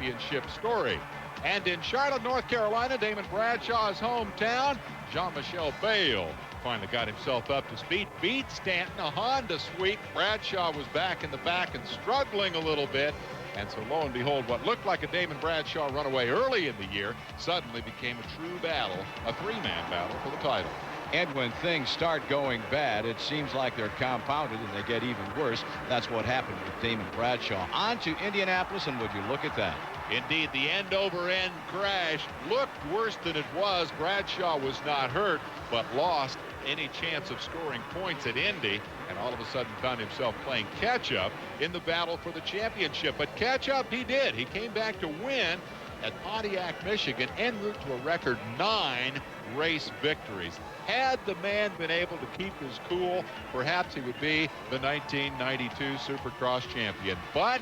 championship story. And in Charlotte, North Carolina, Damon Bradshaw's hometown, Jean-Michel Bayle finally got himself up to speed, beat Stanton, a Honda sweep. Bradshaw was back in the back and struggling a little bit. And so lo and behold, what looked like a Damon Bradshaw runaway early in the year suddenly became a true battle, a three-man battle for the title. And when things start going bad, it seems like they're compounded and they get even worse. That's what happened with Damon Bradshaw. On to Indianapolis, and would you look at that? Indeed, the end-over-end crash looked worse than it was. Bradshaw was not hurt, but lost any chance of scoring points at Indy, and all of a sudden found himself playing catch-up in the battle for the championship. But catch-up he did. He came back to win at Pontiac, Michigan, en route to a record 9 race victories. Had the man been able to keep his cool, perhaps he would be the 1992 Supercross champion. But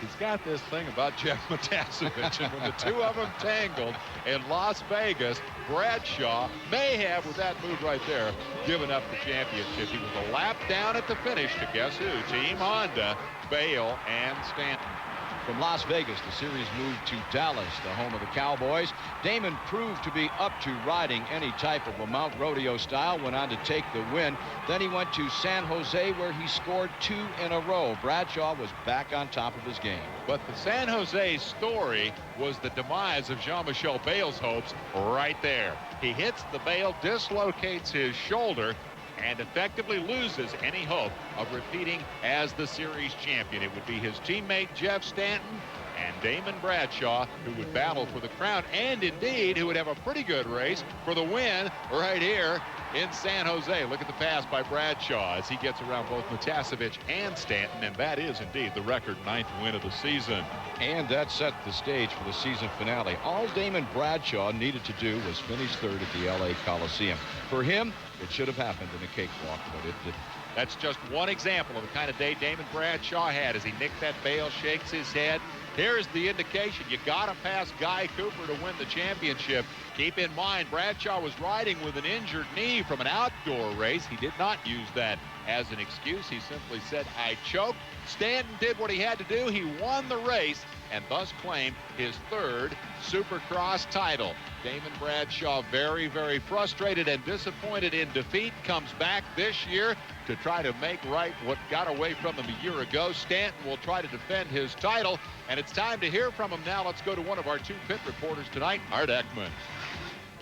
he's got this thing about Jeff Matiasevich, and when the two of them tangled in Las Vegas, Bradshaw may have, with that move right there, given up the championship. He was a lap down at the finish to guess who? Team Honda, Bayle, and Stanton. From Las Vegas, the series moved to Dallas, the home of the Cowboys. Damon proved to be up to riding any type of a mount rodeo style, went on to take the win. Then he went to San Jose, where he scored 2 in a row. Bradshaw was back on top of his game. But the San Jose story was the demise of Jean-Michel Bayle's hopes right there. He hits the Bayle, dislocates his shoulder, and effectively loses any hope of repeating as the series champion. It would be his teammate Jeff Stanton and Damon Bradshaw who would battle for the crown, and indeed who would have a pretty good race for the win right here in San Jose. Look at the pass by Bradshaw as he gets around both Matiasevich and Stanton, and that is indeed the record 9th win of the season. And that set the stage for the season finale. All Damon Bradshaw needed to do was finish third at the LA Coliseum. For him, it should have happened in a cakewalk, but it didn't. That's just one example of the kind of day Damon Bradshaw had as he nicked that Bayle, shakes his head. Here's the indication. You got to pass Guy Cooper to win the championship. Keep in mind, Bradshaw was riding with an injured knee from an outdoor race. He did not use that as an excuse. He simply said, I choked. Stanton did what he had to do. He won the race and thus claimed his 3rd Supercross title. Damon Bradshaw, very, very frustrated and disappointed in defeat, comes back this year to try to make right what got away from him a year ago. Stanton will try to defend his title, and it's time to hear from him now. Let's go to one of our 2 pit reporters tonight, Art Ekman.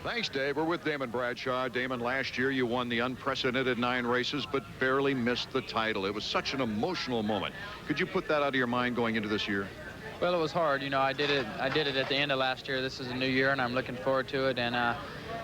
Thanks, Dave. We're with Damon Bradshaw. Damon, last year you won the unprecedented 9 races, but barely missed the title. It was such an emotional moment. Could you put that out of your mind going into this year? Well, it was hard. You know, I did it at the end of last year. This is a new year, and I'm looking forward to it. And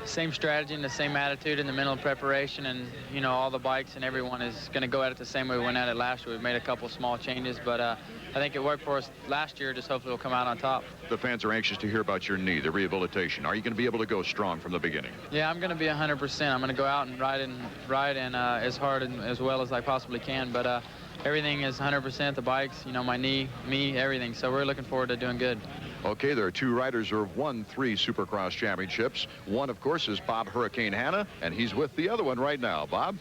same strategy and the same attitude and the mental preparation, and you know, all the bikes and everyone is going to go at it the same way we went at it last year. We've made a couple small changes, but I think it worked for us last year. Just hopefully we'll come out on top. The fans are anxious to hear about your knee, the rehabilitation. Are you going to be able to go strong from the beginning? Yeah, I'm going to be 100%. I'm going to go out and ride as hard and as well as I possibly can. But everything is 100%. The bikes, you know, my knee, me, everything. So we're looking forward to doing good. Okay, there are 2 riders who have won 3 Supercross championships. One, of course, is Bob Hurricane Hanna, and he's with the other one right now. Bob?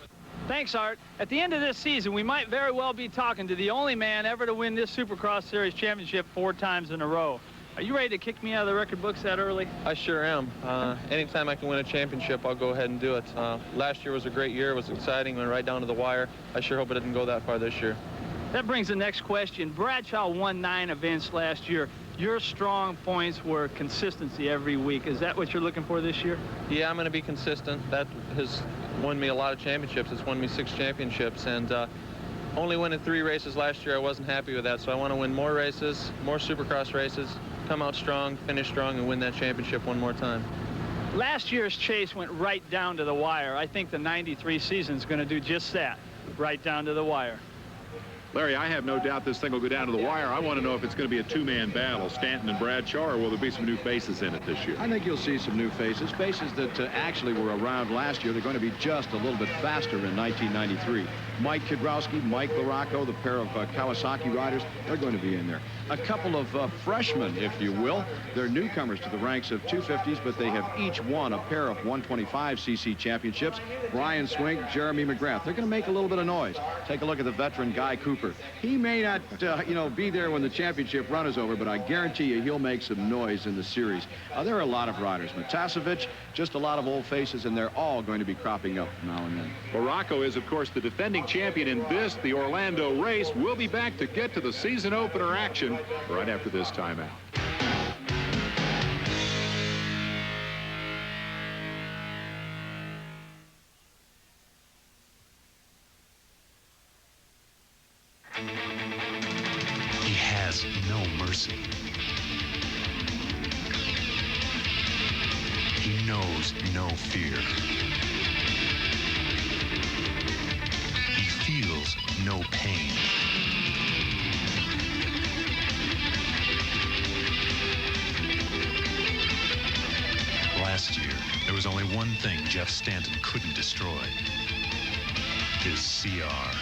Thanks, Art. At the end of this season, we might very well be talking to the only man ever to win this Supercross Series championship 4 times in a row. Are you ready to kick me out of the record books that early? I sure am. Anytime I can win a championship, I'll go ahead and do it. Last year was a great year. It was exciting. Went right down to the wire. I sure hope it didn't go that far this year. That brings the next question. Bradshaw won 9 events last year. Your strong points were consistency every week. Is that what you're looking for this year? Yeah, I'm going to be consistent. That has won me a lot of championships. It's won me 6 championships. And only winning 3 races last year, I wasn't happy with that. So I want to win more races, more Supercross races, come out strong, finish strong, and win that championship one more time. Last year's chase went right down to the wire. I think the 93 season is going to do just that, right down to the wire. Larry, I have no doubt this thing will go down to the wire. I want to know if it's going to be a 2-man battle, Stanton and Bradshaw, or will there be some new faces in it this year? I think you'll see some new faces, faces that actually were around last year. They're going to be just a little bit faster in 1993. Mike Kidrowski, Mike LaRocco, the pair of Kawasaki riders, they're going to be in there. A couple of freshmen, if you will. They're newcomers to the ranks of 250s, but they have each won a pair of 125cc championships. Brian Swink, Jeremy McGrath. They're going to make a little bit of noise. Take a look at the veteran Guy Cooper. He may not, be there when the championship run is over, but I guarantee you he'll make some noise in the series. There are a lot of riders. Matasevich, just a lot of old faces, and they're all going to be cropping up now and then. LaRocco is, of course, the defending champion in the Orlando race. We'll be back to get to the season opener action right after this timeout. He has no mercy. He knows no fear. He feels no pain. Last year, there was only one thing Jeff Stanton couldn't destroy: his CR.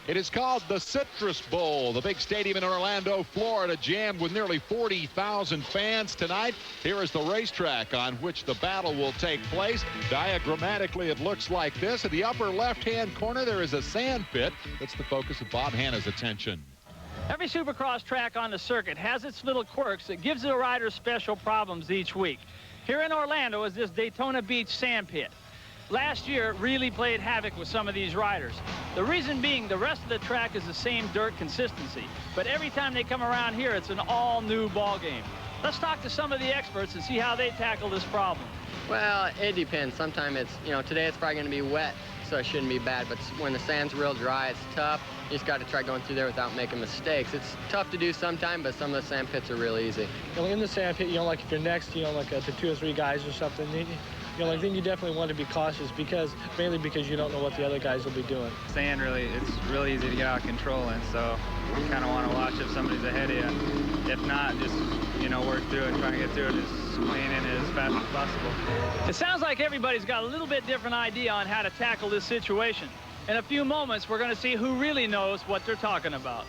It is called the Citrus Bowl. The big stadium in Orlando, Florida, jammed with nearly 40,000 fans tonight. Here is the racetrack on which the battle will take place. Diagrammatically, it looks like this. In the upper left-hand corner, there is a sand pit. That's the focus of Bob Hanna's attention. Every Supercross track on the circuit has its little quirks that gives the riders special problems each week. Here in Orlando is this Daytona Beach sand pit. Last year, it really played havoc with some of these riders. The reason being the rest of the track is the same dirt consistency, but every time they come around here, it's an all-new ball game. Let's talk to some of the experts and see how they tackle this problem. Well, it depends. Sometimes it's, today it's probably going to be wet, so it shouldn't be bad, but when the sand's real dry, it's tough. You just got to try going through there without making mistakes. It's tough to do sometimes, but some of the sand pits are real easy. In the sand pit, like if you're next, to 2 or 3 guys or something, then you definitely want to be cautious mainly because you don't know what the other guys will be doing. Sand it's really easy to get out of control, and so you kind of want to watch if somebody's ahead of you. If not, just, work through it and try to get through it as clean and as fast as possible. It sounds like everybody's got a little bit different idea on how to tackle this situation. In a few moments, we're going to see who really knows what they're talking about.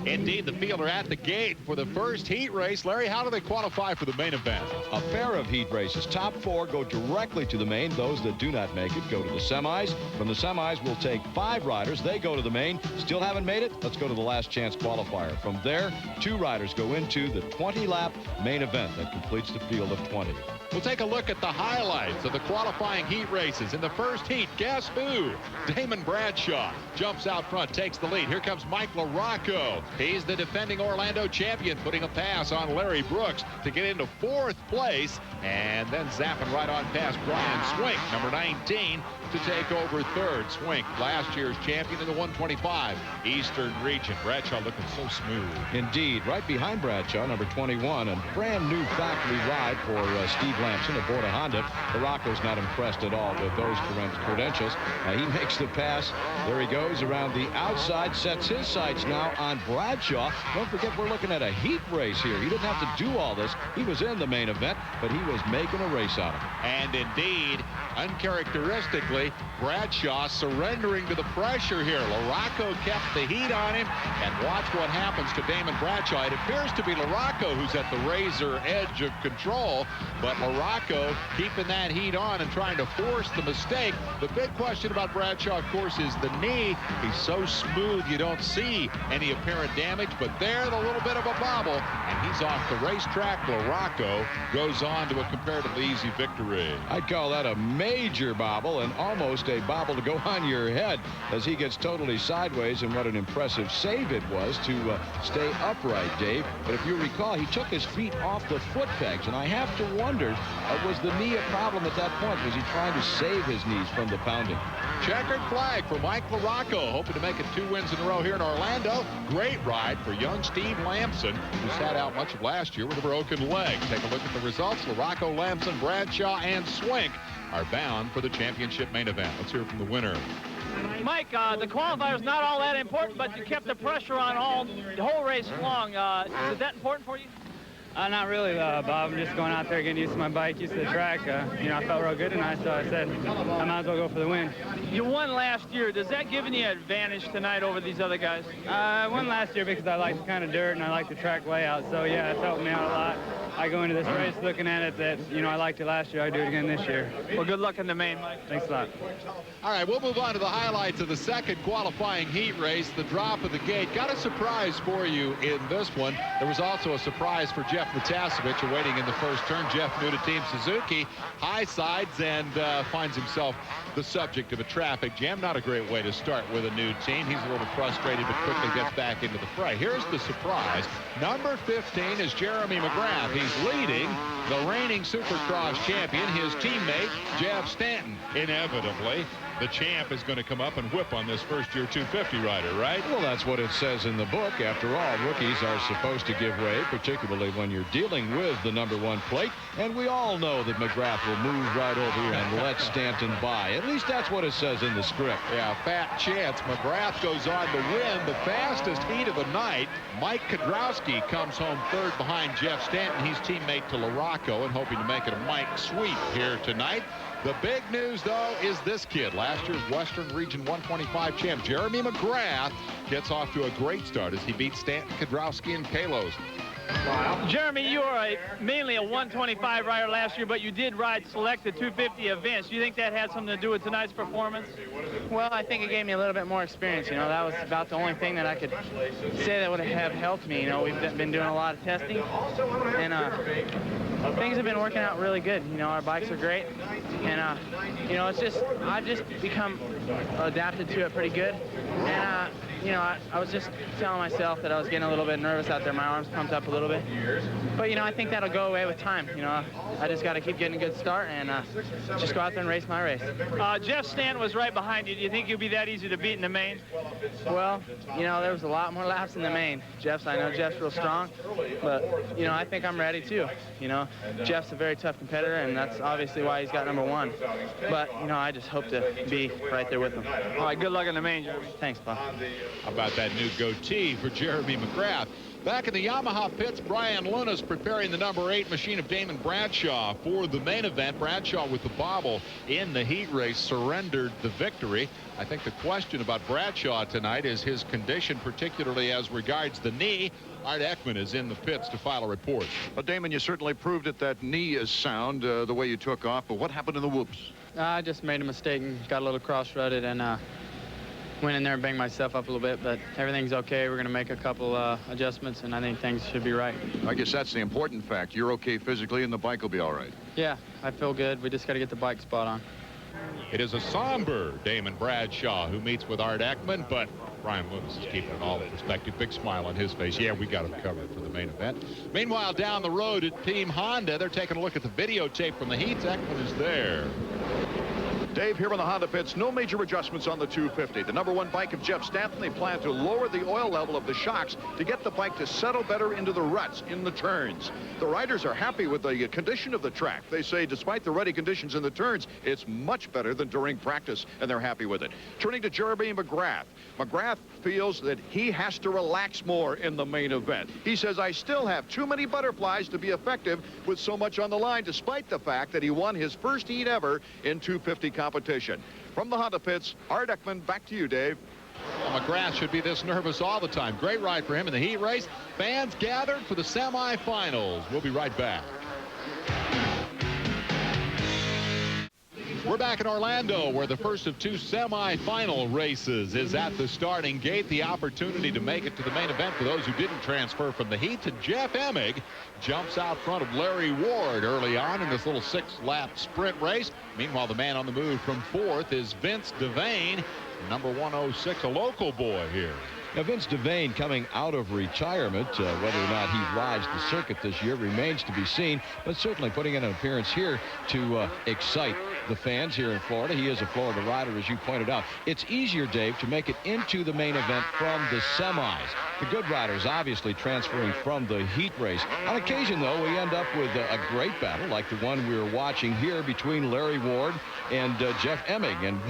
Indeed, the field are at the gate for the first heat race. Larry, how do they qualify for the main event? A pair of heat races. Top 4 go directly to the main. Those that do not make it go to the semis. From the semis, we'll take 5 riders. They go to the main. Still haven't made it? Let's go to the last chance qualifier. From there, 2 riders go into the 20-lap main event that completes the field of 20. We'll take a look at the highlights of the qualifying heat races. In the first heat, guess who? Damon Bradshaw jumps out front, takes the lead. Here comes Mike LaRocco. He's the defending Orlando champion, putting a pass on Larry Brooks to get into 4th place, and then zapping right on past Brian Swink, number 19, to take over 3rd. Swink, last year's champion in the 125 Eastern region. Bradshaw looking so smooth. Indeed, right behind Bradshaw, number 21, and brand new factory ride for Steve Lamson aboard a Honda. LaRocco's not impressed at all with those credentials. He makes the pass. There he goes around the outside, sets his sights now on Bradshaw. Don't forget, we're looking at a heat race here. He didn't have to do all this. He was in the main event, but he was making a race out of it. And indeed, uncharacteristically, Bradshaw surrendering to the pressure here. LaRocco kept the heat on him, and watch what happens to Damon Bradshaw. It appears to be LaRocco who's at the razor edge of control, but LaRocco keeping that heat on and trying to force the mistake. The big question about Bradshaw, of course, is the knee. He's so smooth you don't see any apparent damage, but there's a little bit of a bobble, and he's off the racetrack. LaRocco goes on to a comparatively easy victory. I'd call that a major bobble, and almost a bobble to go on your head as he gets totally sideways, and what an impressive save it was to stay upright, Dave. But if you recall, he took his feet off the foot pegs, and I have to wonder, was the knee a problem at that point? Was he trying to save his knees from the pounding? Checkered flag for Mike LaRocco, hoping to make it 2 wins in a row here in Orlando. Great ride for young Steve Lamson, who sat out much of last year with a broken leg. Take a look at the results. LaRocco, Lamson, Bradshaw, and Swink are bound for the championship main event. Let's hear from the winner. Mike, the qualifier's not all that important, but you kept the pressure on the whole race long. Is that important for you? Not really, Bob. I'm just going out there, getting used to my bike, used to the track. You know, I felt real good tonight, so I said I might as well go for the win. You won last year. Does that give you an advantage tonight over these other guys? I won last year because I like the kind of dirt and I like the track layout. So, yeah, it's helped me out a lot. I go into this race looking at it that, you know, I liked it last year. I do it again this year. Well, good luck in the main, Mike. Thanks a lot. All right, we'll move on to the highlights of the second qualifying heat race, the drop of the gate. Got a surprise for you in this one. There was also a surprise for Jeff Matasevich awaiting in the first turn. Jeff new to Team Suzuki, high sides, and finds himself the subject of a traffic jam. Not a great way to start with a new team. He's a little frustrated, but quickly gets back into the fray. Here's the surprise. Number 15 is Jeremy McGrath. He's leading the reigning Supercross champion, his teammate, Jeff Stanton. Inevitably, the champ is going to come up and whip on this first-year 250 rider, right? Well, that's what it says in the book. After all, rookies are supposed to give way, particularly when you're dealing with the #1 plate. And we all know that McGrath will move right over here and let Stanton by. At least that's what it says in the script. Yeah, fat chance. McGrath goes on to win the fastest heat of the night. Mike Kudrowski comes home third behind Jeff Stanton. He's teammate to LaRocco and hoping to make it a Mike sweep here tonight. The big news, though, is this kid. Last year's Western Region 125 champ, Jeremy McGrath, gets off to a great start as he beats Stanton, Kudrowski, and Kalos. Jeremy, you were mainly a 125 rider last year, but you did ride selected 250 events. Do you think that had something to do with tonight's performance? Well, I think it gave me a little bit more experience. You know, that was about the only thing that I could say that would have helped me. You know, we've been doing a lot of testing, and things have been working out really good. You know, our bikes are great, and you know, I've just become adapted to it pretty good. And you know, I was just telling myself that I was getting a little bit nervous out there. My arms pumped up a little bit. But, you know, I think that'll go away with time. You know, I just got to keep getting a good start and just go out there and race my race. Jeff Stanton was right behind you. Do you think you'll be that easy to beat in the main? Well, you know, there was a lot more laps in the main. I know Jeff's real strong, but, you know, I think I'm ready too. You know, Jeff's a very tough competitor, and that's obviously why he's got #1. But, you know, I just hope to be right there with him. All right, good luck in the main, Jeremy. Thanks, Bob. How about that new goatee for Jeremy McGrath? Back in the Yamaha pits, Brian Lunas preparing the #8 machine of Damon Bradshaw for the main event. Bradshaw with the bobble in the heat race surrendered the victory. I think the question about Bradshaw tonight is his condition, particularly as regards the knee. Art Ekman is in the pits to file a report. Well, Damon, you certainly proved that that knee is sound the way you took off, but what happened in the whoops? I just made a mistake and got a little cross-rutted and went in there and banged myself up a little bit, but everything's okay. We're going to make a couple adjustments, and I think things should be right. I guess that's the important fact. You're okay physically, and the bike will be all right. Yeah, I feel good. We just got to get the bike spot on. It is a somber Damon Bradshaw who meets with Art Ekman, but Brian Lunas is keeping it all in perspective. Big smile on his face. Yeah, we got him covered for the main event. Meanwhile, down the road at Team Honda, they're taking a look at the videotape from the heats. Ekman is there. Dave, here in the Honda pits, no major adjustments on the 250. The #1 bike of Jeff Stanton, they plan to lower the oil level of the shocks to get the bike to settle better into the ruts in the turns. The riders are happy with the condition of the track. They say despite the rutty conditions in the turns, it's much better than during practice, and they're happy with it. Turning to Jeremy McGrath. McGrath feels that he has to relax more in the main event. He says, I still have too many butterflies to be effective with so much on the line, despite the fact that he won his first heat ever in 250 competition. From the Honda pits, Art Ekman, back to you, Dave. Well, McGrath should be this nervous all the time. Great ride for him in the heat race. Fans gathered for the semifinals. We'll be right back. We're back in Orlando, where the first of 2 semifinal races is at the starting gate. The opportunity to make it to the main event for those who didn't transfer from the heat. To Jeff Emig jumps out front of Larry Ward early on in this little 6-lap sprint race. Meanwhile, the man on the move from 4th is Vince Devane, number 106, a local boy here. Now, Vince Devane coming out of retirement, whether or not he rides the circuit this year remains to be seen, but certainly putting in an appearance here to excite the fans here in Florida. He is a Florida rider, as you pointed out. It's easier, Dave, to make it into the main event from the semis. The good riders obviously transferring from the heat race. On occasion, though, we end up with a great battle like the one we were watching here between Larry Ward and Jeff Emig. And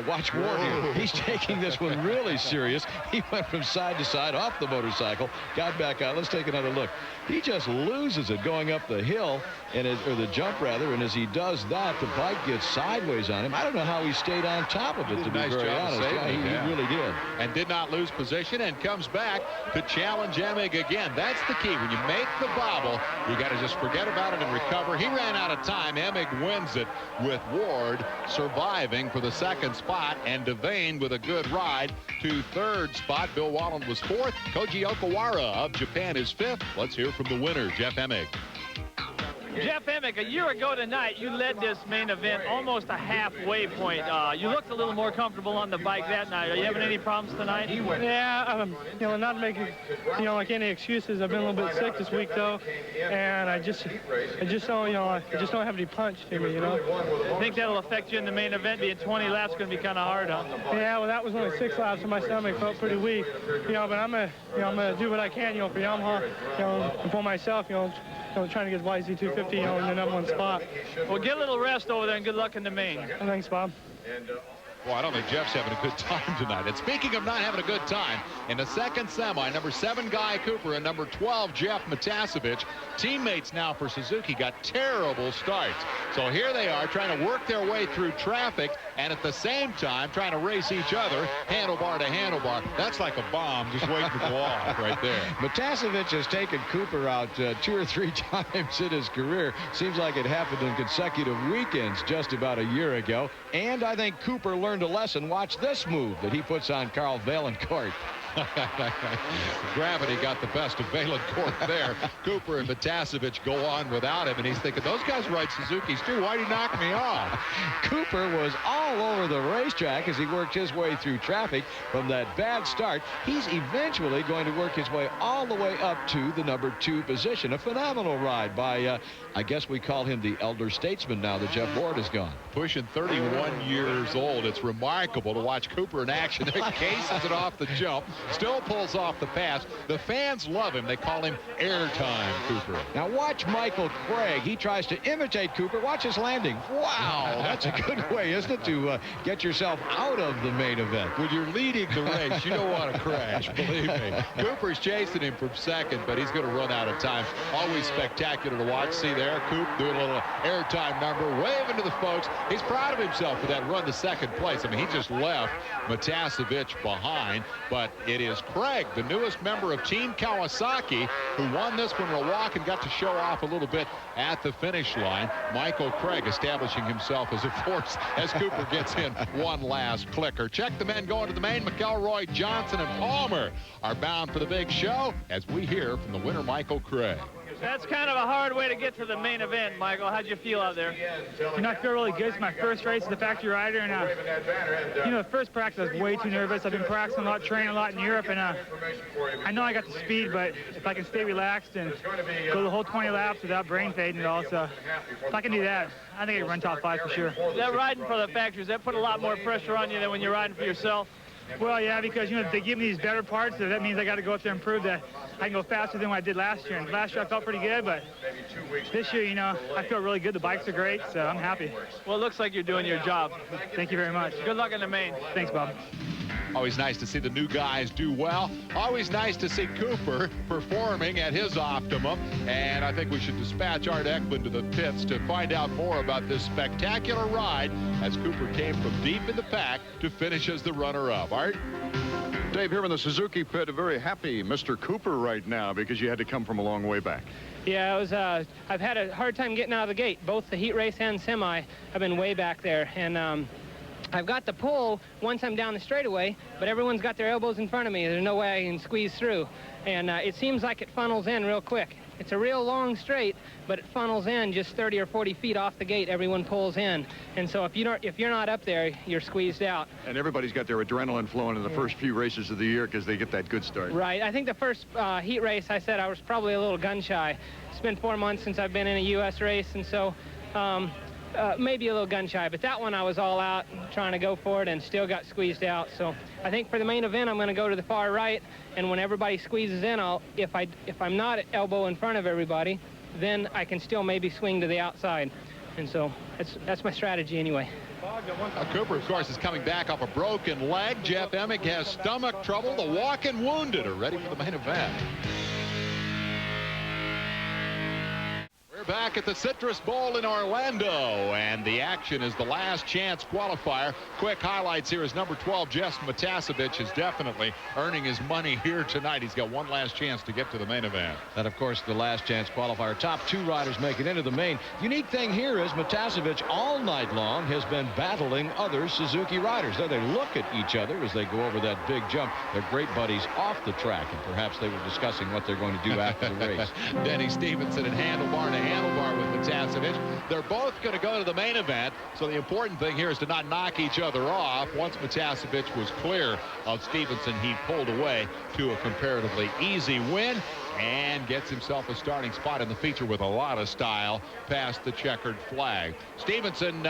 Watch Ward here. He's taking this one really serious. He went from side to side off the motorcycle, got back out. Let's take another look. He just loses it going up the hill, or the jump rather, and as he does that, the bike gets sideways on him. I don't know how he stayed on top of it, to be very honest. Yeah, he really did. And did not lose position and comes back to challenge Emig again. That's the key. When you make the bobble, you got to just forget about it and recover. He ran out of time. Emig wins it with Ward surviving for the second spot, and Devane with a good ride to third spot. Bill Wallen was fourth. Koji Okawara of Japan is fifth. Let's hear from the winner, Jeff Emig. Jeff Emig, a year ago tonight, you led this main event almost a halfway point. You looked a little more comfortable on the bike that night. Are you having any problems tonight? Yeah, you know, not making, you know, like any excuses. I've been a little bit sick this week though, and I just don't, you know, I just don't have any punch to me, you know. I think that'll affect you in the main event. Being 20 laps is going to be kind of hard, huh? Yeah, well, that was only 6 laps, and my stomach felt pretty weak, you know. But I'm gonna do what I can, you know, for Yamaha, you know, and for myself, you know, trying to get YZ250, you know, in the #1 spot. Well, get a little rest over there and good luck in the main. Thanks, Bob. Well, I don't think Jeff's having a good time tonight. And speaking of not having a good time, in the second semi, number 7 Guy Cooper and number 12 Jeff Matasevich, teammates now for Suzuki, got terrible starts. So here they are trying to work their way through traffic and at the same time trying to race each other handlebar to handlebar. That's like a bomb just waiting to go off right there. Matasevich has taken Cooper out 2 or 3 times in his career. Seems like it happened in consecutive weekends just about a year ago. And I think Cooper learned a lesson. Watch this move that he puts on Carl Vaillancourt. Gravity got the best of Vaillancourt there. Cooper and Matasevich go on without him, and he's thinking, those guys ride Suzukis too. Why'd he knock me off? Cooper was all over the racetrack as he worked his way through traffic from that bad start. He's eventually going to work his way all the way up to the number 2 position. A phenomenal ride by, I guess we call him the elder statesman now that Jeff Ward is gone. Pushing 31 years old. It's remarkable to watch Cooper in action. He cases it off the jump. Still pulls off the pass. The fans love him. They call him Airtime Cooper. Now watch Michael Craig. He tries to imitate Cooper. Watch his landing. Wow, that's a good way, isn't it, to get yourself out of the main event. When you're leading the race, you don't want to crash, believe me. Cooper's chasing him from second, but he's going to run out of time. Always spectacular to watch. See there, Coop doing a little airtime number, waving to the folks. He's proud of himself for that run to second place. I mean, he just left Matasevich behind, but it is Craig, the newest member of Team Kawasaki, who won this one in a walk and got to show off a little bit at the finish line. Michael Craig establishing himself as a force as Cooper gets in one last clicker. Check the men going to the main. McElroy, Johnson, and Palmer are bound for the big show as we hear from the winner, Michael Craig. That's kind of a hard way to get to the main event, Michael. How'd you feel out there? You know, I feel really good. It's my first race as a factory rider, and you know, the first practice I was way too nervous. I've been practicing a lot, training a lot in Europe, and I know I got the speed, but if I can stay relaxed and go the whole 20 laps without brain fading at all, so if I can do that, I think I can run top 5 for sure. That riding for the factory, does that put a lot more pressure on you than when you're riding for yourself? Well, yeah, because, you know, they give me these better parts, so that means I got to go up there and prove that I can go faster than what I did last year. And last year I felt pretty good, but this year, you know, I feel really good. The bikes are great, so I'm happy. Well, it looks like you're doing your job. Thank you very much. Good luck in the main. Thanks, Bob. Always nice to see the new guys do well. Always nice to see Cooper performing at his optimum. And I think we should dispatch Art Ekman to the pits to find out more about this spectacular ride as Cooper came from deep in the pack to finish as the runner-up. Art? Dave, here in the Suzuki pit, a very happy Mr. Cooper right now because you had to come from a long way back. Yeah, it was. I've had a hard time getting out of the gate. Both the heat race and semi have been way back there. And I've got the pull once I'm down the straightaway, but everyone's got their elbows in front of me. There's no way I can squeeze through. And it seems like it funnels in real quick. It's a real long straight, but it funnels in just 30 or 40 feet off the gate. Everyone pulls in. And so if you're not up there, you're squeezed out. And everybody's got their adrenaline flowing in the first few races of the year because they get that good start. Right. I think the first heat race, I said I was probably a little gun shy. It's been 4 months since I've been in a U.S. race, and so maybe a little gun shy, but that one I was all out trying to go for it and still got squeezed out. So I think for the main event, I'm going to go to the far right, and when everybody squeezes in, if I'm not elbow in front of everybody, then I can still maybe swing to the outside. And so that's my strategy anyway. Cooper, of course, is coming back off a broken leg. Jeff Emig has stomach trouble. The walking wounded are ready for the main event. We're back at the Citrus Bowl in Orlando, and the action is the last chance qualifier. Quick highlights here is number 12, Jeff Matasevich, is definitely earning his money here tonight. He's got one last chance to get to the main event. And, of course, the last chance qualifier. Top 2 riders make it into the main. Unique thing here is Matasevich all night long has been battling other Suzuki riders. There they look at each other as they go over that big jump. They're great buddies off the track, and perhaps they were discussing what they're going to do after the race. Denny Stevenson and handlebar to handlebar with Matasevich. They're both going to go to the main event, so the important thing here is to not knock each other off. Once Matasevich was clear of Stevenson, he pulled away to a comparatively easy win and gets himself a starting spot in the feature with a lot of style past the checkered flag. Stevenson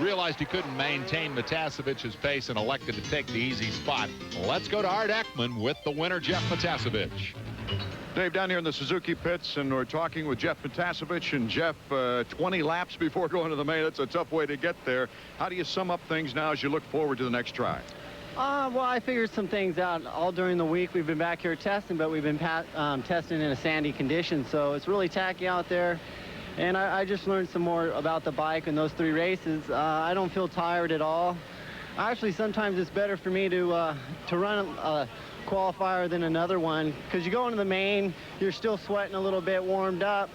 realized he couldn't maintain Matasevich's pace and elected to take the easy spot. Let's go to Art Ekman with the winner, Jeff Matasevich. Dave, down here in the Suzuki pits, and we're talking with Jeff Matasevich. And Jeff, 20 laps before going to the main. It's a tough way to get there. How do you sum up things now as you look forward to the next try? Well, I figured some things out all during the week. We've been back here testing, but we've been testing in a sandy condition, so it's really tacky out there. And I just learned some more about the bike in those 3 races. I don't feel tired at all. Actually, sometimes it's better for me to run a qualifier than another one, because you go into the main, you're still sweating a little bit, warmed up,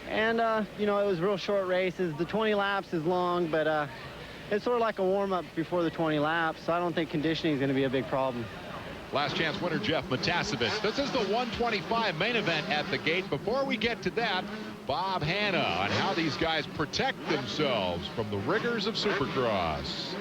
and you know, it was real short races. The 20 laps is long, but it's sort of like a warm-up before the 20 laps, so I don't think conditioning is going to be a big problem. Last chance winner, Jeff Matasevich. This is the 125 main event at the gate. Before we get to that, Bob Hanna on how these guys protect themselves from the rigors of Supercross.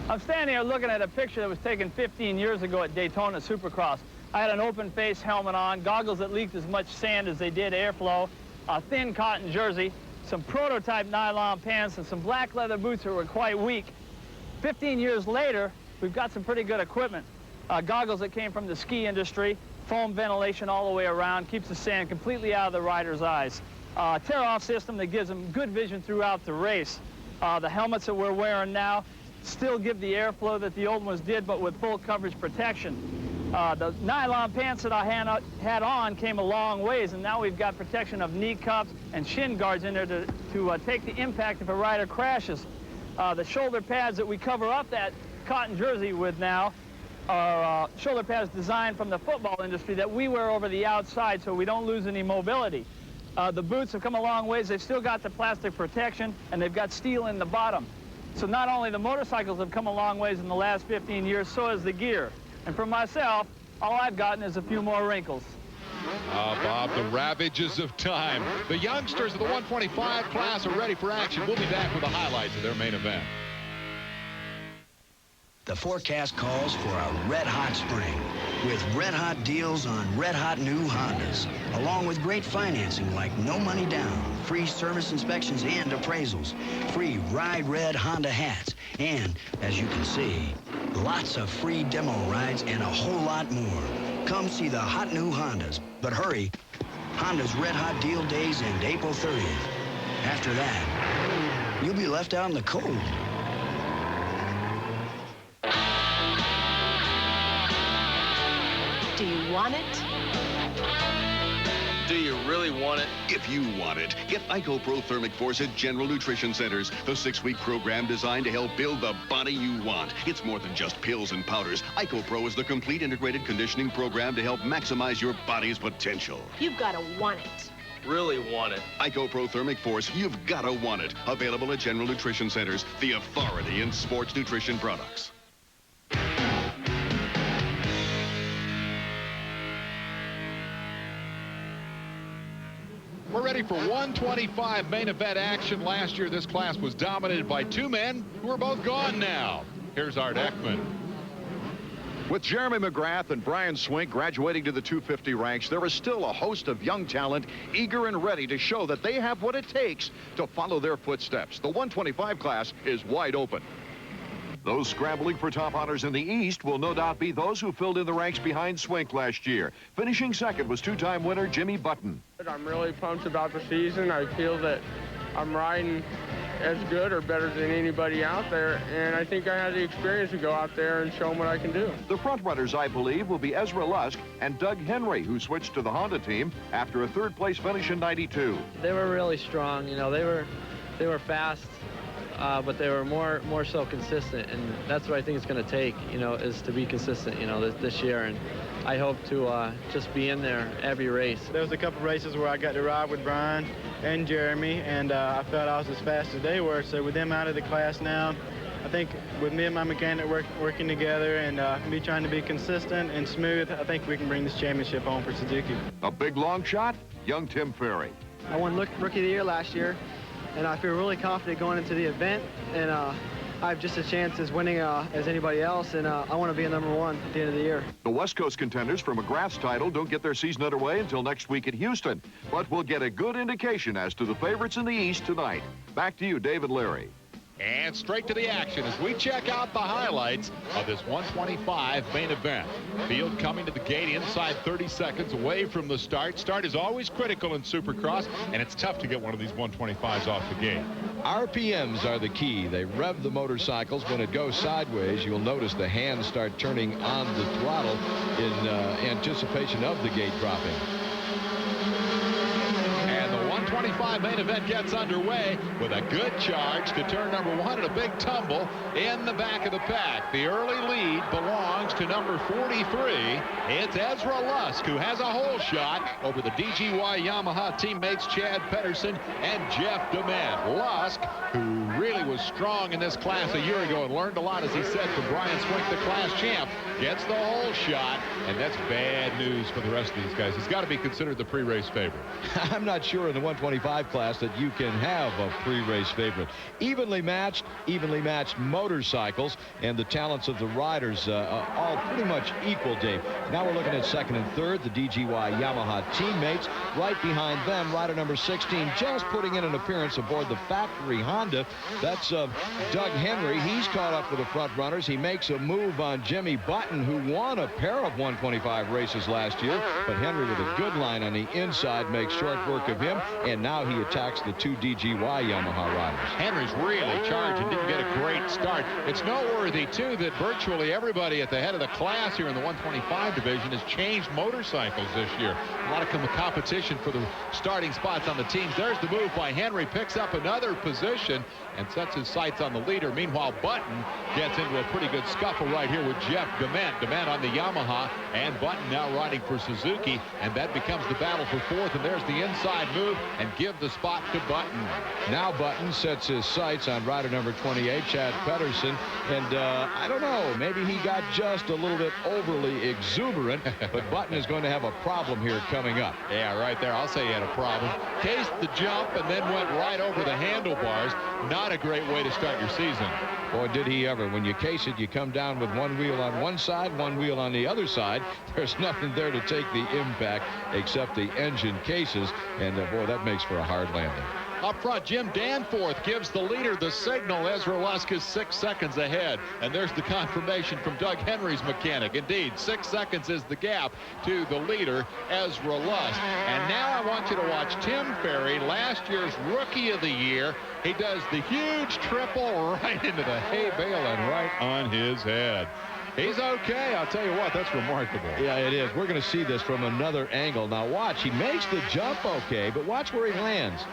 I'm standing here looking at a picture that was taken 15 years ago at Daytona Supercross. I had an open face helmet on, goggles that leaked as much sand as they did airflow, a thin cotton jersey, some prototype nylon pants, and some black leather boots that were quite weak. 15 years later, we've got some pretty good equipment. Goggles that came from the ski industry, foam ventilation all the way around, keeps the sand completely out of the rider's eyes. Tear-off system that gives them good vision throughout the race. The helmets that we're wearing now still give the airflow that the old ones did, but with full coverage protection. The nylon pants that I had on came a long ways, and now we've got protection of knee cups and shin guards in there to take the impact if a rider crashes. The shoulder pads that we cover up that cotton jersey with now are shoulder pads designed from the football industry that we wear over the outside so we don't lose any mobility. The boots have come a long ways. They've still got the plastic protection, and they've got steel in the bottom. So not only the motorcycles have come a long ways in the last 15 years, so has the gear. And for myself, all I've gotten is a few more wrinkles. Bob, the ravages of time. The youngsters of the 125 class are ready for action. We'll be back with the highlights of their main event. The forecast calls for a red-hot spring with red-hot deals on red-hot new Hondas, along with great financing like no money down, free service inspections and appraisals, free Ride Red Honda hats, and, as you can see, lots of free demo rides and a whole lot more. Come see the hot new Hondas, but hurry. Honda's red-hot deal days end April 30th. After that, you'll be left out in the cold. Do you want it? Do you really want it? If you want it, get IcoPro-Thermic Force at General Nutrition Centers. The 6-week program designed to help build the body you want. It's more than just pills and powders. IcoPro is the complete integrated conditioning program to help maximize your body's potential. You've got to want it. Really want it. IcoPro-Thermic Force, you've got to want it. Available at General Nutrition Centers, the authority in sports nutrition products. We're ready for 125 main event action. Last year, this class was dominated by 2 men who are both gone now. Here's Art Ekman. With Jeremy McGrath and Brian Swink graduating to the 250 ranks, there is still a host of young talent eager and ready to show that they have what it takes to follow their footsteps. The 125 class is wide open. Those scrambling for top honors in the East will no doubt be those who filled in the ranks behind Swink last year. Finishing second was 2-time winner Jimmy Button. I'm really pumped about the season. I feel that I'm riding as good or better than anybody out there, and I think I had the experience to go out there and show them what I can do. The front runners, I believe, will be Ezra Lusk and Doug Henry, who switched to the Honda team after a third-place finish in '92. They were really strong. You know, they were fast, but they were more so consistent, and that's what I think it's going to take. You know, is to be consistent. You know, this year, and I hope to just be in there every race. There was a couple races where I got to ride with Brian and Jeremy, and I felt I was as fast as they were. So with them out of the class now, I think with me and my mechanic working together and me trying to be consistent and smooth, I think we can bring this championship home for Suzuki. A big long shot, young Tim Ferry. I won Rookie of the Year last year, and I feel really confident going into the event, and I have just as chance as winning as anybody else, and I want to be a #1 at the end of the year. The West Coast contenders for McGrath's title don't get their season underway until next week at Houston, but we'll get a good indication as to the favorites in the East tonight. Back to you, David Leary. And straight to the action as we check out the highlights of this 125 main event. Field coming to the gate inside 30 seconds away from the start. Start is always critical in Supercross, and it's tough to get one of these 125s off the gate. RPMs are the key. They rev the motorcycles. When it goes sideways, you'll notice the hands start turning on the throttle in anticipation of the gate dropping. 125 main event gets underway with a good charge to turn #1 and a big tumble in the back of the pack. The early lead belongs to number 43. It's Ezra Lusk, who has a hole shot over the DGY Yamaha teammates Chad Pedersen and Jeff DeMent. Lusk, who really was strong in this class a year ago and learned a lot, as he said, from Brian Swink, the class champ, gets the hole shot, and that's bad news for the rest of these guys. He's got to be considered the pre-race favorite. I'm not sure in the 125 class that you can have a pre-race favorite. Evenly matched motorcycles, and the talents of the riders all pretty much equal, Dave. Now we're looking at second and third, the DGY Yamaha teammates. Right behind them, rider number 16, just putting in an appearance aboard the factory Honda. That's Doug Henry. He's caught up with the front runners. He makes a move on Jimmy Button, who won a pair of 125 races last year, but Henry with a good line on the inside makes short work of him, and now he attacks the two DGY Yamaha riders. Henry's really charged and didn't get a great start. It's noteworthy, too, that virtually everybody at the head of the class here in the 125 division has changed motorcycles this year. A lot of competition for the starting spots on the teams. There's the move by Henry, picks up another position and sets his sights on the leader. Meanwhile, Button gets into a pretty good scuffle right here with Jeff DeMent. DeMent on the Yamaha, and Button now riding for Suzuki, and that becomes the battle for fourth, and there's the inside move, and give the spot to Button. Now Button sets his sights on rider number 28, Chad Pedersen, and I don't know, maybe he got just a little bit overly exuberant, but Button is going to have a problem here coming up. Yeah, right there. I'll say he had a problem. Cased the jump and then went right over the handlebars. Not a great way to start your season. Boy, did he ever. When you case it, you come down with one wheel on one side, one wheel on the other side. There's nothing there to take the impact except the engine cases, and boy, that makes for a hard landing. Up front, Jim Danforth gives the leader the signal. Ezra Lusk is 6 seconds ahead. And there's the confirmation from Doug Henry's mechanic. Indeed, 6 seconds is the gap to the leader, Ezra Lusk. And now I want you to watch Tim Ferry, last year's Rookie of the Year. He does the huge triple right into the hay bale and right on his head. He's okay. I'll tell you what, that's remarkable. Yeah, it is. We're going to see this from another angle. Now watch, he makes the jump okay, but watch where he lands.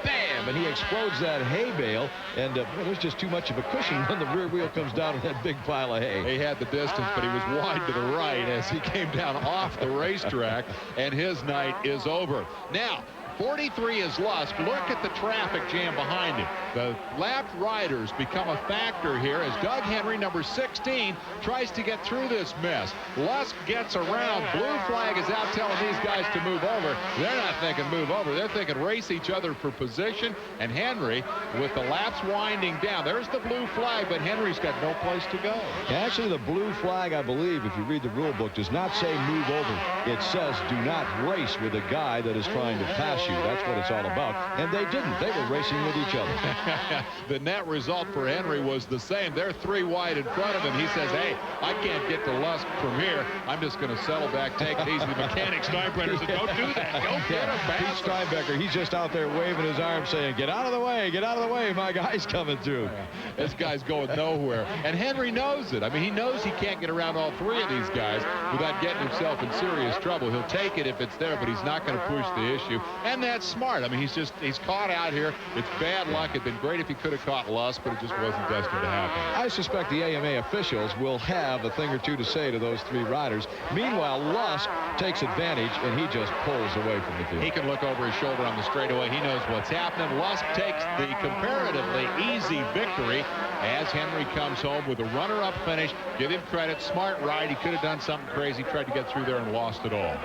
Bam! And he explodes that hay bale, and there's just too much of a cushion when the rear wheel comes down to that big pile of hay. He had the distance, but he was wide to the right as he came down off the racetrack, and his night is over. Now, 43 is Lusk. Look at the traffic jam behind him. The lapped riders become a factor here as Doug Henry, number 16, tries to get through this mess. Lusk gets around. Blue flag is out telling these guys to move over. They're not thinking move over. They're thinking race each other for position. And Henry, with the laps winding down, there's the blue flag, but Henry's got no place to go. Actually, the blue flag, I believe, if you read the rule book, does not say move over. It says do not race with a guy that is trying to pass issue. That's what it's all about. And they didn't. They were racing with each other. The net result for Henry was the same. They're 3 wide in front of him. He says, hey, I can't get to Lusk from here. I'm just going to settle back, take it easy. The mechanic Steinbrenner said, don't do that. Go get him back. Pete Steinbecker, he's just out there waving his arm saying, get out of the way, get out of the way. My guy's coming through. This guy's going nowhere. And Henry knows it. I mean, he knows he can't get around all 3 of these guys without getting himself in serious trouble. He'll take it if it's there, but he's not going to push the issue. And that's smart. I mean, he's caught out here. It's bad luck. It'd been great if he could have caught Lusk, but it just wasn't destined to happen. I suspect the AMA officials will have a thing or two to say to those 3 riders. Meanwhile, Lusk takes advantage, and he just pulls away from the field. He can look over his shoulder on the straightaway. He knows what's happening. Lusk takes the comparatively easy victory as Henry comes home with a runner-up finish. Give him credit. Smart ride. He could have done something crazy, tried to get through there and lost it all.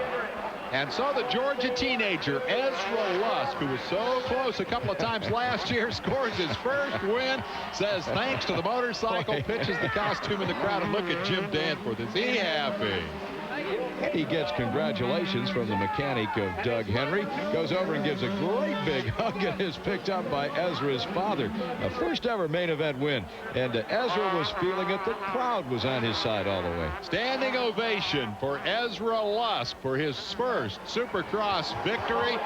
And so the Georgia teenager, Ezra Lusk, who was so close a couple of times last year, scores his first win, says thanks to the motorcycle, pitches the costume in the crowd, and look at Jim Danforth. Is he happy? He gets congratulations from the mechanic of Doug Henry, goes over and gives a great big hug, and is picked up by Ezra's father. A first ever main event win, and Ezra was feeling it. The crowd was on his side all the way. Standing ovation for Ezra Lusk for his first Supercross victory,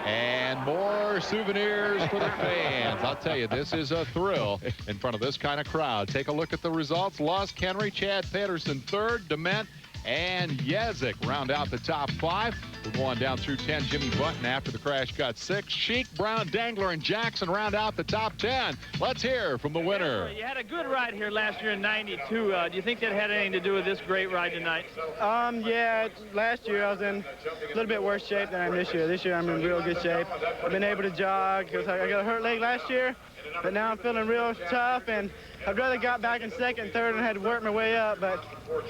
and more souvenirs for the fans. I'll tell you, this is a thrill in front of this kind of crowd. Take a look at the results. Lusk, Henry, Chad Pedersen third, Dement and Yezik round out the top 5. We're going down through 10. Jimmy Button after the crash got 6. Sheik, Brown, Dangler, and Jackson round out the top 10. Let's hear from the winner. You had a good ride here last year in 92. Do you think that had anything to do with this great ride tonight? Yeah, last year I was in a little bit worse shape than I am this year. This year I'm in real good shape. I've been able to jog because I got a hurt leg last year, but now I'm feeling real tough, and I'd rather got back in second and third and had to work my way up, but,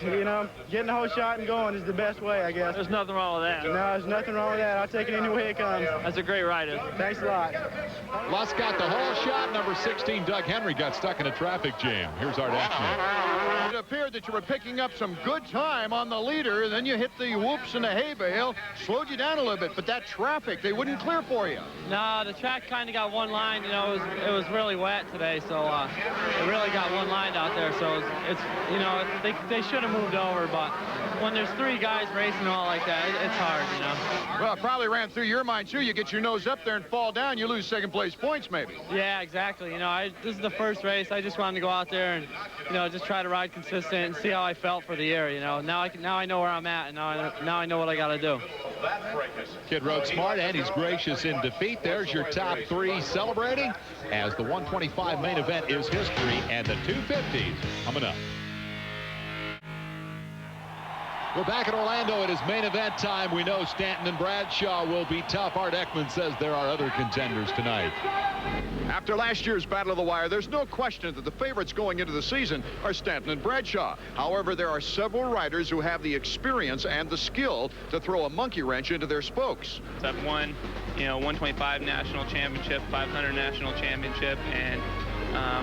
you know, getting the whole shot and going is the best way, I guess. There's nothing wrong with that. No, there's nothing wrong with that. I'll take it any way it comes. That's a great ride. Thanks a lot. Lusk got the whole shot. Number 16, Doug Henry, got stuck in a traffic jam. Here's Art Ashman. It appeared that you were picking up some good time on the leader. Then you hit the whoops and the hay bale. Slowed you down a little bit, but that traffic, they wouldn't clear for you. No, the track kind of got one line. You know, it was really wet today, so it really got one line out there. So it's you know, they should have moved over, but when there's 3 guys racing all like that, it's hard, you know. Well, it probably ran through your mind, too. You get your nose up there and fall down, you lose second place points, maybe. Yeah, exactly. You know, this is the first race. I just wanted to go out there and, you know, just try to ride consistent and see how I felt for the year, you know. Now I know where I'm at, and now I know what I got to do. Kid rode smart, and he's gracious in defeat. There's your top 3 celebrating as the 125 main event is history, and the 250s coming up. We're back at Orlando. It is main event time. We know Stanton and Bradshaw will be tough. Art Ekman says there are other contenders tonight. After last year's Battle of the Wire, there's no question that the favorites going into the season are Stanton and Bradshaw. However, there are several riders who have the experience and the skill to throw a monkey wrench into their spokes. I've won, you know, 125 national championship, 500 national championship, and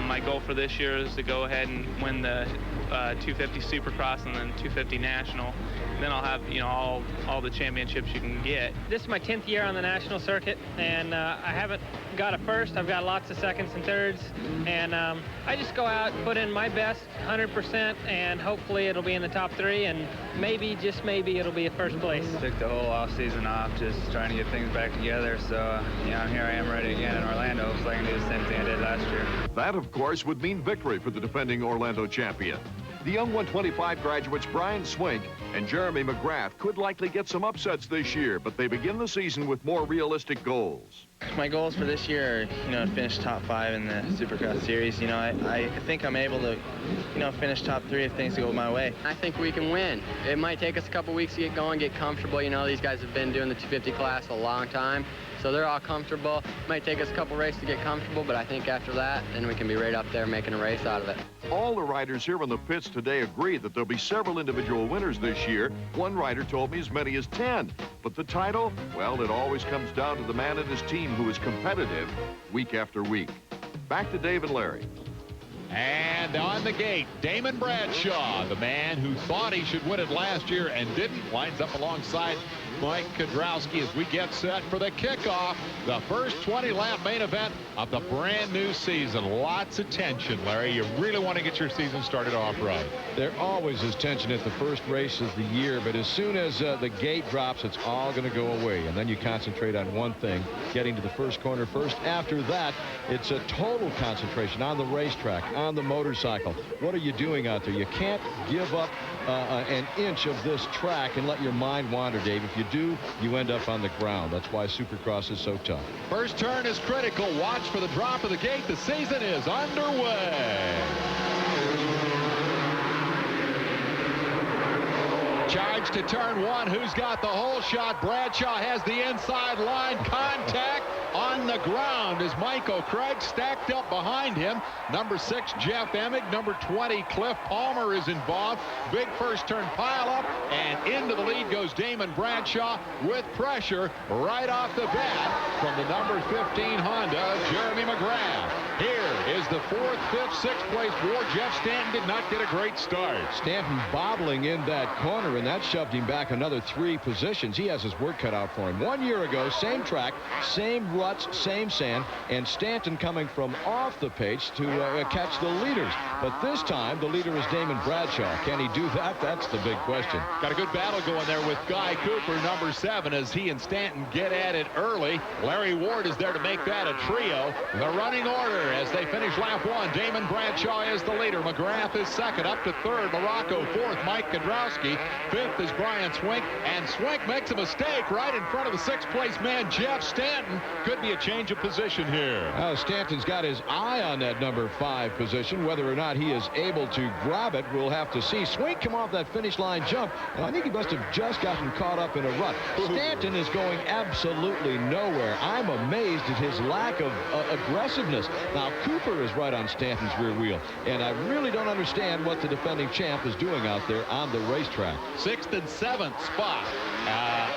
my goal for this year is to go ahead and win the 250 Supercross and then 250 National. Then I'll have, you know, all the championships you can get. This is my 10th year on the national circuit, and I haven't got a first. I've got lots of seconds and thirds, and I just go out and put in my best 100%, and hopefully it'll be in the top 3, and maybe, just maybe, it'll be a first place. Took the whole off season off, just trying to get things back together. So, you know, here I am ready again in Orlando, so I can do the same thing I did last year. That, of course, would mean victory for the defending Orlando champion. The young 125 graduates Brian Swink and Jeremy McGrath could likely get some upsets this year, but they begin the season with more realistic goals. My goals for this year are, you know, to finish top 5 in the Supercross series. You know, I think I'm able to, you know, finish top 3 if things go my way. I think we can win. It might take us a couple weeks to get going, get comfortable. You know, these guys have been doing the 250 class a long time, so they're all comfortable. It might take us a couple races to get comfortable, but I think after that, then we can be right up there making a race out of it. All the riders here on the pits today agree that there'll be several individual winners this year. One rider told me as many as 10. But the title, well, it always comes down to the man and his team who is competitive week after week. Back to Dave and Larry. And on the gate, Damon Bradshaw, the man who thought he should win it last year and didn't, lines up alongside Mike Kudrowski as we get set for the kickoff. The first 20-lap main event of the brand new season. Lots of tension, Larry. You really want to get your season started off right. There always is tension at the first race of the year, but as soon as the gate drops, it's all going to go away. And then you concentrate on one thing, getting to the first corner first. After that, it's a total concentration on the racetrack, on the motorcycle. What are you doing out there? You can't give up an inch of this track and let your mind wander, Dave. If you do, you end up on the ground. That's why Supercross is so tough. First turn is critical. Watch for the drop of the gate. The season is underway. Charge to turn one. Who's got the whole shot? Bradshaw has the inside line. Contact on the ground as Michael Craig stacked up behind him. Number 6, Jeff Emig. Number 20, Cliff Palmer is involved. Big first turn pile up, and into the lead goes Damon Bradshaw with pressure right off the bat from the number 15 Honda, Jeremy McGrath. Here is the 4th, 5th, 6th place war. Jeff Stanton did not get a great start. Stanton bobbling in that corner, and that shoved him back another 3 positions. He has his work cut out for him. 1 year ago, same track, same ruts, same sand, and Stanton coming from off the pace to catch the leaders. But this time, the leader is Damon Bradshaw. Can he do that? That's the big question. Got a good battle going there with Guy Cooper, number 7, as he and Stanton get at it early. Larry Ward is there to make that a trio. The running order as they finish lap 1. Damon Bradshaw is the leader. McGrath is second. Up to 3rd. Morocco 4th. Mike Kudrowski. 5th is Brian Swink. And Swink makes a mistake right in front of the 6th place man, Jeff Stanton. Could be a change of position here. Stanton's got his eye on that number 5 position. Whether or not he is able to grab it, we'll have to see. Swink come off that finish line jump, and I think he must have just gotten caught up in a rut. Stanton is going absolutely nowhere. I'm amazed at his lack of aggressiveness. Now, Cooper is right on Stanton's rear wheel, and I really don't understand what the defending champ is doing out there on the racetrack. 6th and 7th spot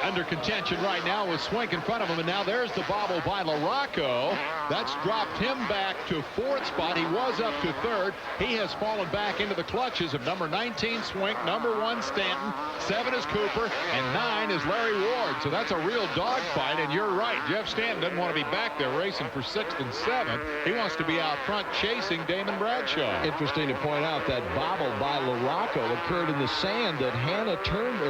under contention right now with Swink in front of him, and now there's the bobble by LaRocco. That's dropped him back to 4th spot. He was up to 3rd. He has fallen back into the clutches of number 19 Swink, number 1 Stanton, 7 is Cooper, and 9 is Larry Ward. So that's a real dogfight, and you're right. Jeff Stanton doesn't want to be back there racing for 6th and 7th. He wants to be out front chasing Damon Bradshaw. Interesting to point out that bobble by LaRocco occurred in the sand that Hannah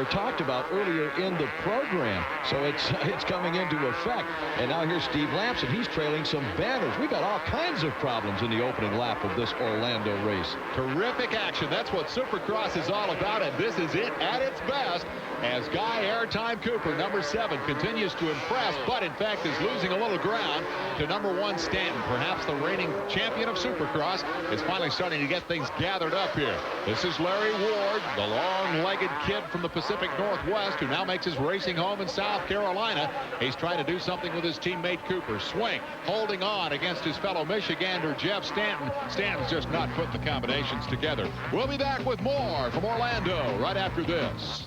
talked about earlier in the program. So it's coming into effect. And now here's Steve Lamson. He's trailing some banners. We got all kinds of problems in the opening lap of this Orlando race. Terrific action. That's what Supercross is all about, and this is it at its best as Guy Airtime Cooper, number 7, continues to impress, but in fact is losing a little ground to number 1 Stanton. Perhaps the reigning champion of Supercross is finally starting to get things gathered up here. This is Larry Ward, the long-legged kid from the Pacific Northwest who now makes his racing home in South Carolina. He's trying to do something with his teammate Cooper. Swink holding on against his fellow Michigander Jeff Stanton. Stanton's just not put the combinations together. We'll be back with more from Orlando right after this.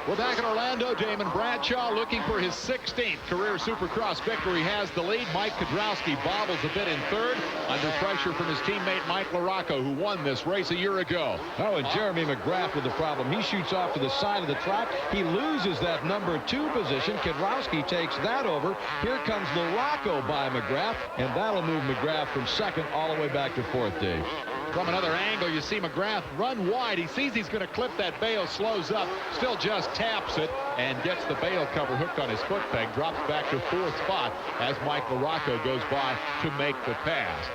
We're back in Orlando. Damon Bradshaw looking for his 16th career Supercross victory. Has the lead. Mike Kudrowski bobbles a bit in 3rd under pressure from his teammate Mike LaRocco, who won this race a year ago. Oh, and Jeremy McGrath with the problem. He shoots off to the side of the track. He loses that number 2 position. Kudrowski takes that over. Here comes LaRocco by McGrath, and that'll move McGrath from 2nd all the way back to 4th, Dave. From another angle, you see McGrath run wide. He sees he's going to clip that bail, slows up, still just taps it, and gets the bail cover hooked on his foot peg, drops back to 4th spot as Mike LaRocco goes by to make the pass.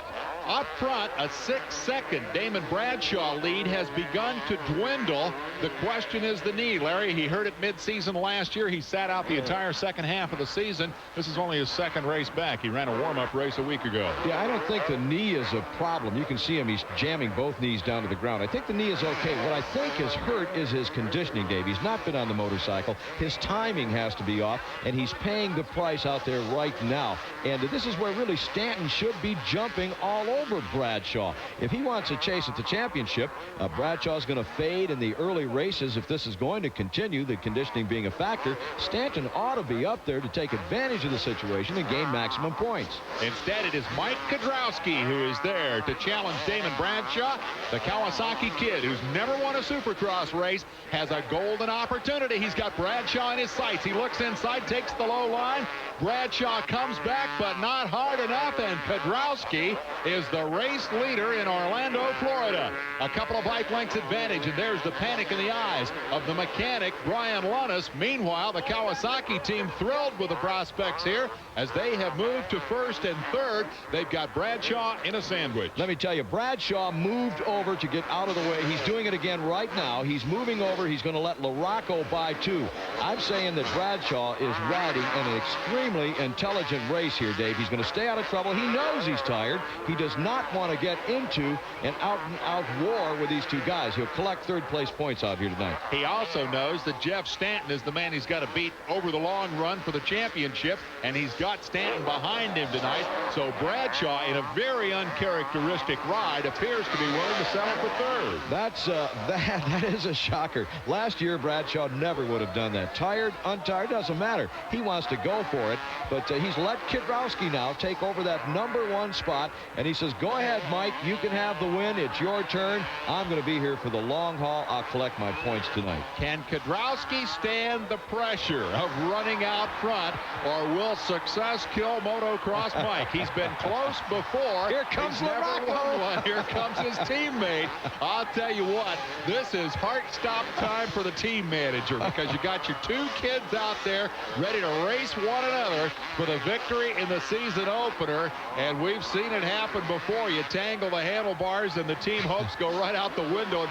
Up front, a 6-second Damon Bradshaw lead has begun to dwindle. The question is the knee, Larry. He hurt it mid-season last year. He sat out the entire second half of the season. This is only his 2nd race back. He ran a warm-up race a week ago. Yeah, I don't think the knee is a problem. You can see him. He's jamming both knees down to the ground. I think the knee is okay. What I think is hurt is his conditioning, Dave. He's not been on the motorcycle. His timing has to be off, and he's paying the price out there right now. And this is where really Stanton should be jumping all over Bradshaw. If he wants a chase at the championship, Bradshaw's going to fade in the early races. If this is going to continue, the conditioning being a factor, Stanton ought to be up there to take advantage of the situation and gain maximum points. Instead, it is Mike Kudrowski who is there to challenge Damon Bradshaw. The Kawasaki kid who's never won a Supercross race has a golden opportunity. He's got Bradshaw in his sights. He looks inside, takes the low line. Bradshaw comes back, but not hard enough, and Kudrowski is the race leader in Orlando, Florida. A couple of bike lengths advantage, and there's the panic in the eyes of the mechanic, Brian Lunnis. Meanwhile, the Kawasaki team thrilled with the prospects here as they have moved to first and third. They've got Bradshaw in a sandwich. Let me tell you, Bradshaw moved over to get out of the way. He's doing it again right now. He's moving over. He's going to let LaRocco by 2. I'm saying that Bradshaw is riding an extremely intelligent race here, Dave. He's going to stay out of trouble. He knows he's tired. He does not want to get into an out-and-out war with these two guys. He'll collect third-place points out here tonight. He also knows that Jeff Stanton is the man he's got to beat over the long run for the championship, and he's got Stanton behind him tonight. So Bradshaw, in a very uncharacteristic ride, appears to be willing to settle for third. That is a shocker. Last year, Bradshaw never would have done that. Tired, untired, doesn't matter. He wants to go for it, but he's let Kudrowski now take over that #1 spot, and he says, go ahead, Mike, you can have the win. It's your turn. I'm going to be here for the long haul. I'll collect my points tonight. Can Kudrowski stand the pressure of running out front, or will success kill Motocross Mike? He's been close before. Here comes LaRocco. Here comes his teammate. I'll tell you what, this is heart-stop time for the team manager, because you got your two kids out there ready to race one another for the victory in the season opener, and we've seen it happen before. You tangle the handlebars and the team hopes go right out the window. And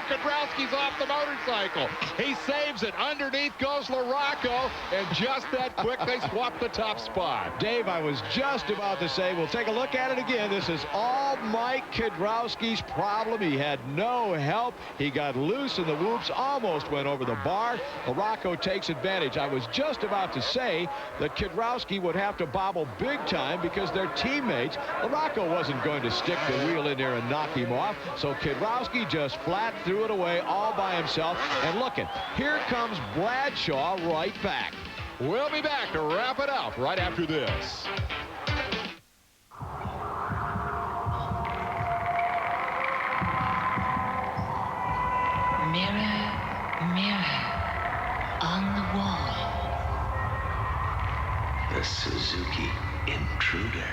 Kudrowski's off the motorcycle. He saves it. Underneath goes LaRocco, and just that quick they swap the top spot. Dave, I was just about to say, we'll take a look at it again. This is all Mike Kudrowski's problem. He had no help. He got loose, and the whoops almost went over the bar. LaRocco takes advantage. I was just about to say that Kudrowski would have to bobble big time because they're teammates. LaRocco wasn't going to stick the wheel in there and knock him off, so Kudrowski just flat threw it away all by himself. And look it, here comes Bradshaw right back. We'll be back to wrap it up right after this. Mirror, mirror on the wall. The Suzuki Intruder.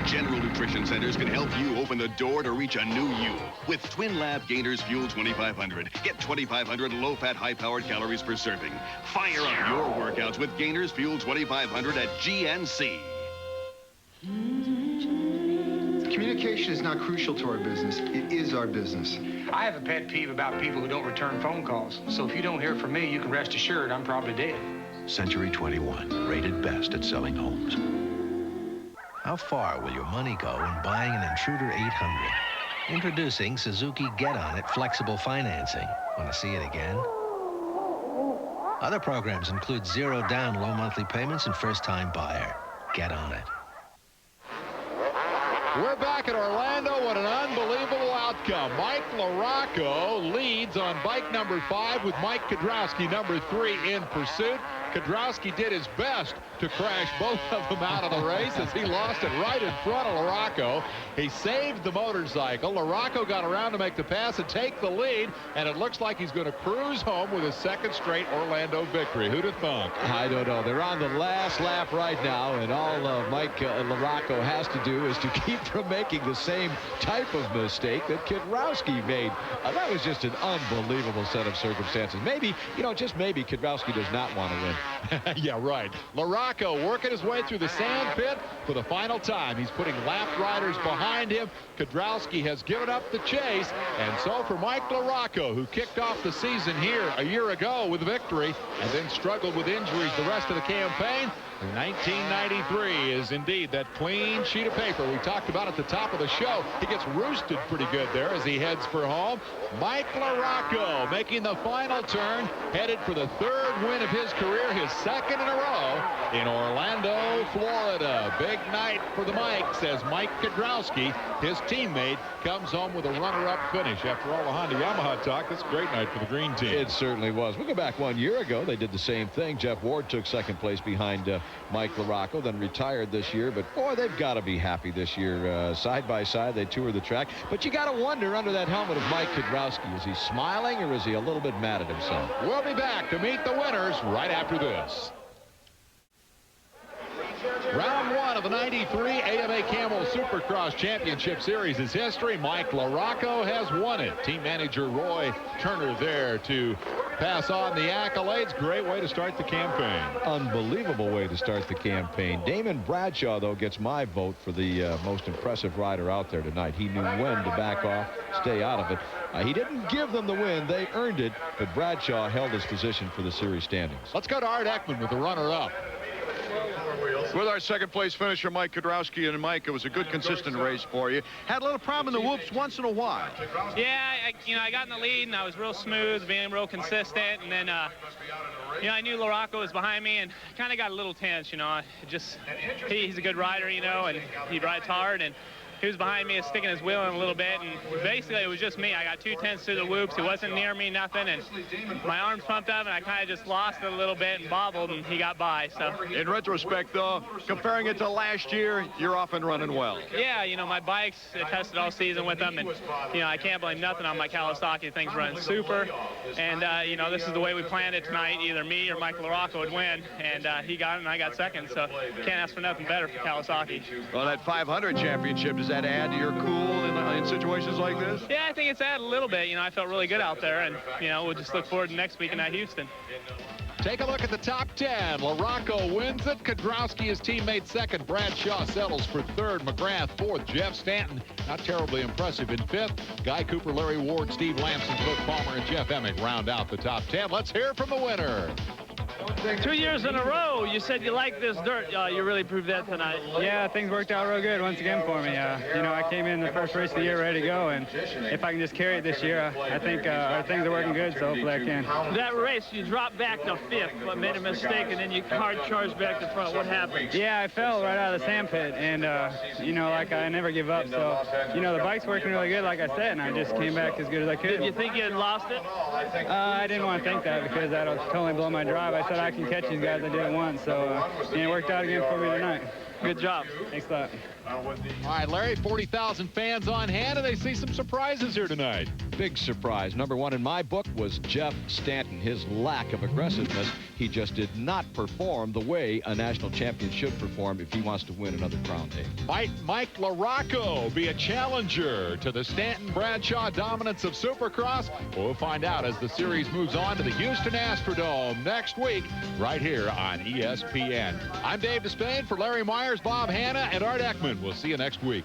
General Nutrition Centers can help you open the door to reach a new you. With Twin Lab Gainers Fuel 2500. Get 2,500 low-fat, high-powered calories per serving. Fire up your workouts with Gainers Fuel 2500 at GNC. Communication is not crucial to our business. It is our business. I have a pet peeve about people who don't return phone calls. So if you don't hear from me, you can rest assured I'm probably dead. Century 21, rated best at selling homes. How far will your money go in buying an Intruder 800? Introducing Suzuki Get On It Flexible Financing. Want to see it again? Other programs include 0 down, low monthly payments, and first-time buyer. Get on it. We're back at Orlando. What an unbelievable outcome. Mike LaRocco leads on bike number 5 with Mike Kudrowski, number 3, in pursuit. Kudrowski did his best to crash both of them out of the race as he lost it right in front of LaRocco. He saved the motorcycle. LaRocco got around to make the pass and take the lead, and it looks like he's going to cruise home with his second straight Orlando victory. Who'd have thunk? I don't know. They're on the last lap right now, and all Mike LaRocco has to do is to keep from making the same type of mistake that Kudrowski made. That was just an unbelievable set of circumstances. Maybe, just maybe Kudrowski does not want to win. Yeah, right. LaRocco working his way through the sand pit for the final time. He's putting lap riders behind him. Kudrowski has given up the chase. And so for Mike LaRocco, who kicked off the season here a year ago with a victory and then struggled with injuries the rest of the campaign, 1993 is indeed that clean sheet of paper we talked about at the top of the show. He gets roosted pretty good there as he heads for home. Mike LaRocco making the final turn, headed for the 3rd win of his career, his 2nd in a row in Orlando, Florida. Big night for the Mikes as Mike Kiedrowski, his teammate, comes home with a runner-up finish. After all the Honda Yamaha talk, it's a great night for the green team. It certainly was. We go back 1 year ago. They did the same thing. Jeff Ward took 2nd place behind Mike LaRocco, then retired this year. But boy, they've got to be happy this year. Side by side, they tour the track. But you got to wonder under that helmet of Mike Kiedrowski, is he smiling or is he a little bit mad at himself? We'll be back to meet the winners right after this. Round 1 of the 93 AMA Camel Supercross Championship Series is history. Mike LaRocco has won it. Team manager Roy Turner there to pass on the accolades. Great way to start the campaign. Unbelievable way to start the campaign. Damon Bradshaw, though, gets my vote for the most impressive rider out there tonight. He knew when to back off, stay out of it. He didn't give them the win. They earned it, but Bradshaw held his position for the series standings. Let's go to Art Ekman with the runner-up. With our 2nd place finisher, Mike Kiedrowski. And Mike, it was a good, consistent race for you. Had a little problem in the whoops once in a while. Yeah, I got in the lead, and I was real smooth, being real consistent. And then, I knew LaRocco was behind me, and kind of got a little tense, he's a good rider, and he rides hard. And he was behind me, sticking his wheel in a little bit, and basically it was just me. I got 2/10 through the whoops. He wasn't near me, nothing, and my arms pumped up, and I kind of just lost it a little bit and bobbled, and he got by. So in retrospect, though, comparing it to last year, you're off and running well. Yeah, my bikes, I tested all season with them, and I can't blame nothing on my Kawasaki. Things running super, and this is the way we planned it tonight. Either me or Mike LaRocco would win, and he got it, and I got 2nd. So can't ask for nothing better for Kawasaki. Well, that 500 championship, does that add to your cool in situations like this? Yeah, I think it's added a little bit. I felt really good out there, and we'll just look forward to next weekend at Houston. Take a look at the top 10. LaRocco wins it. Kiedrowski, his teammate, 2nd. Bradshaw settles for 3rd. McGrath 4th. Jeff Stanton, not terribly impressive, in 5th. Guy Cooper, Larry Ward, Steve Lamson, Cliff Palmer, and Jeff Emick round out the top 10. Let's hear from the winner. 2 years in a row, you said you liked this dirt. You really proved that tonight. Yeah, things worked out real good once again for me. I came in the first race of the year ready to go, and if I can just carry it this year, I think our things are working good, so hopefully I can. That race, you dropped back to 5th, but made a mistake, and then you hard charged back to front. What happened? Yeah, I fell right out of the sand pit, and, I never give up. So, the bike's working really good, like I said, and I just came back as good as I could. Did you think you had lost it? I didn't want to think that because that would totally blow my drive. I said I can catch these guys. I did it once, so it worked out again for me tonight. Good job. Thanks a lot. All right, Larry, 40,000 fans on hand, and they see some surprises here tonight. Big surprise. Number 1 in my book was Jeff Stanton. His lack of aggressiveness. He just did not perform the way a national champion should perform if he wants to win another Crown Day. Might Mike LaRocco be a challenger to the Stanton-Bradshaw dominance of Supercross? We'll find out as the series moves on to the Houston Astrodome next week, right here on ESPN. I'm Dave Despain for Larry Myers, Bob Hanna, and Art Ekman. We'll see you next week.